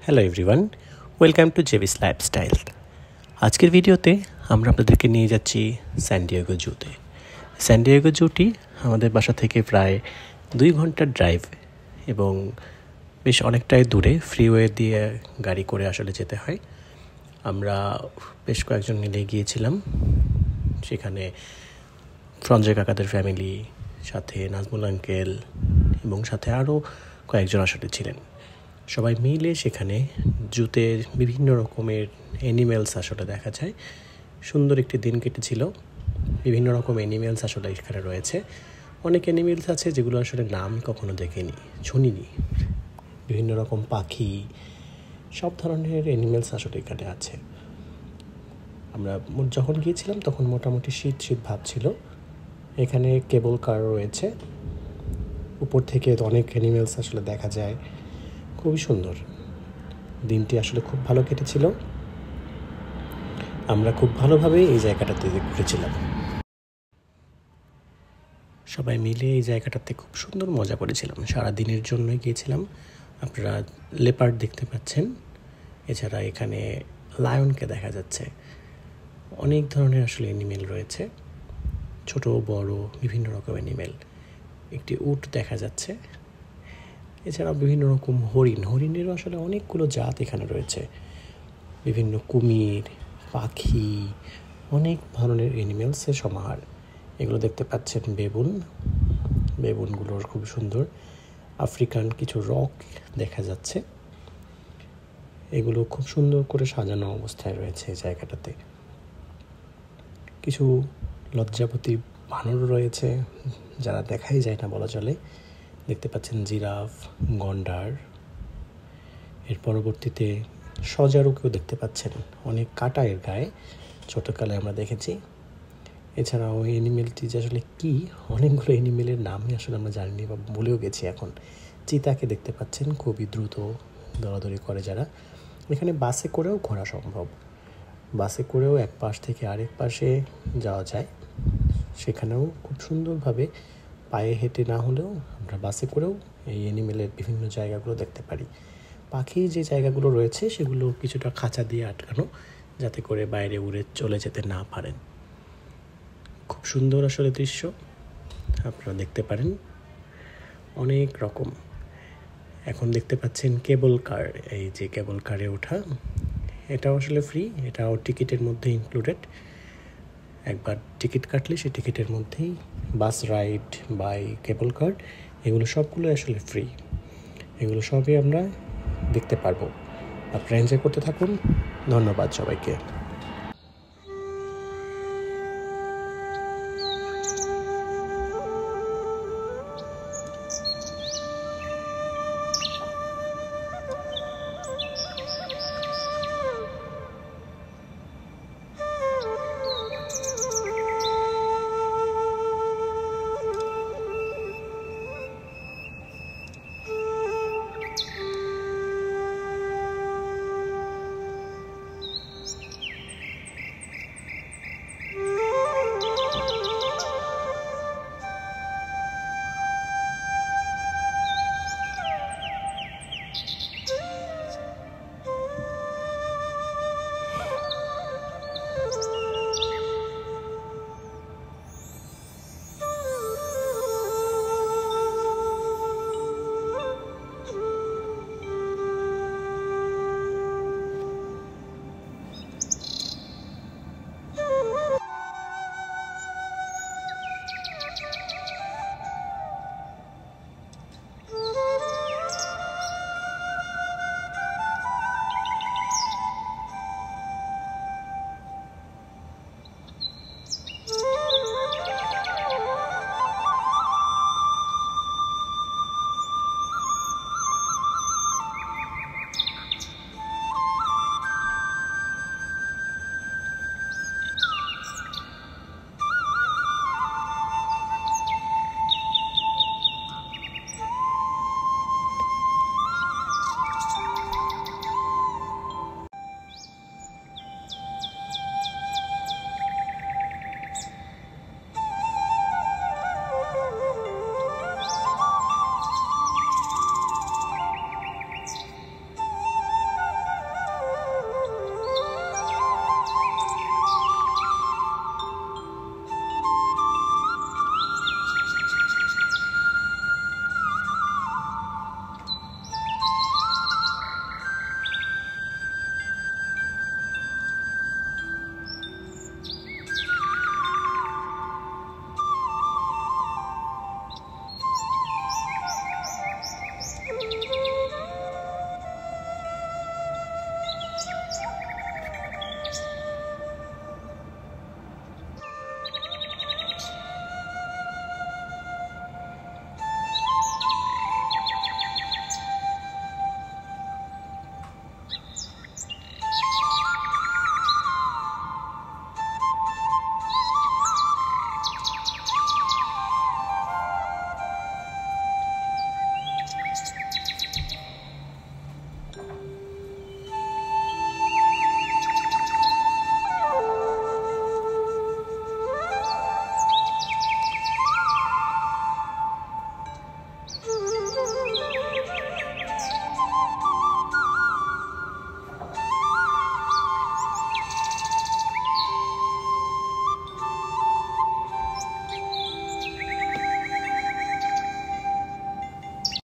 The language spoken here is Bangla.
হ্যালো এভরিওয়ান, ওয়েলকাম টু জেভিস লাইফস্টাইল। আজকের ভিডিওতে আমরা আপনাদেরকে নিয়ে যাচ্ছি স্যান ডিয়েগো জুতে। স্যান ডিয়েগো জুটি আমাদের বাসা থেকে প্রায় 2 ঘন্টার ড্রাইভ এবং বেশ অনেকটাই দূরে। ফ্রিওয়ে দিয়ে গাড়ি করে আসলে যেতে হয়। আমরা বেশ কয়েকজন মিলে গিয়েছিলাম সেখানে। সঞ্জয় কাকাদের ফ্যামিলি, সাথে নাজমুল আঙ্কেল এবং সাথে আরও কয়েকজন আসলে ছিলেন। সবাই মিলে সেখানে জুতে বিভিন্ন রকমের অ্যানিমেলস আসলে দেখা যায়। সুন্দর একটি দিন কেটেছিল। বিভিন্ন রকম অ্যানিমেলস আসলে এখানে রয়েছে। অনেক অ্যানিমেলস আছে যেগুলো আসলে নাম কখনো দেখিনি, শুনিনি। বিভিন্ন রকম পাখি, সব ধরনের অ্যানিমেলস আসলে এখানে আছে। আমরা যখন গিয়েছিলাম তখন মোটামুটি শীত ভাব ছিল। এখানে কেবল কার রয়েছে, উপর থেকে অনেক অ্যানিমেলস আসলে দেখা যায়। খুবই সুন্দর দিনটি আসলে খুব ভালো কেটেছিল। আমরা খুব ভালোভাবে এই জায়গাটাতে ঘুরেছিলাম। সবাই মিলে এই জায়গাটাতে খুব সুন্দর মজা করেছিলাম। সারা দিনের জন্যই গিয়েছিলাম। আপনারা লেপার্ড দেখতে পাচ্ছেন, এছাড়া এখানে লায়নকে দেখা যাচ্ছে। অনেক ধরনের আসলে অ্যানিমেল রয়েছে, ছোট বড় বিভিন্ন রকম অ্যানিমেল। একটি উট দেখা যাচ্ছে। এছাড়াও বিভিন্ন রকম হরিণেরও আসলে অনেকগুলো জাত এখানে রয়েছে। বিভিন্ন কুমির, পাখি, অনেক ধরনের অ্যানিমেলসের সমাহার। এগুলো দেখতে পাচ্ছেন বেবুনগুলোর খুব সুন্দর। আফ্রিকান কিছু রক দেখা যাচ্ছে। এগুলো খুব সুন্দর করে সাজানো অবস্থায় রয়েছে এই জায়গাটাতে। কিছু লজ্জাপতি বানর রয়েছে, যারা দেখাই যায় না বলা চলে। দেখতে পাচ্ছেন জিরাফ, গন্ডার। এর পরবর্তীতে সজারুকেও দেখতে পাচ্ছেন, অনেক কাটা এর গায়ে, ছোটোকালে আমরা দেখেছি। এছাড়াও ওই অ্যানিমেলটি যে আসলে কী, অনেকগুলো অ্যানিমেলের নামই আসলে আমরা জানিনি বা ভুলেও গেছি এখন। চিতাকে দেখতে পাচ্ছেন, খুবই দ্রুত দৌড়াদৌড়ি করে যারা। এখানে বাসে করেও ঘোরা সম্ভব। বাসে করেও এক পাশ থেকে আরেক পাশে যাওয়া যায়। সেখানেও খুব সুন্দরভাবে পায়ে হেঁটে না হলেও আমরা বাসে করেও এই অ্যানিমেলের বিভিন্ন জায়গাগুলো দেখতে পারি। পাখির যে জায়গাগুলো রয়েছে সেগুলো কিছুটা খাঁচা দিয়ে আটকানো, যাতে করে বাইরে উড়ে চলে যেতে না পারেন। খুব সুন্দর আসলে দৃশ্য আপনারা দেখতে পারেন। অনেক রকম। এখন দেখতে পাচ্ছেন কেবল কার। এই যে কেবল কারে ওঠা, এটাও আসলে ফ্রি, এটাও টিকিটের মধ্যে ইনক্লুডেড। একবার টিকিট কাটলে সেই টিকিটের মধ্যেই বাস রাইড বাই কেবল কার, এগুলো সবগুলো আসলে ফ্রি। এগুলো সবই আমরা দেখতে পারবো। আপনারা এনজয় করতে থাকুন। ধন্যবাদ সবাইকে।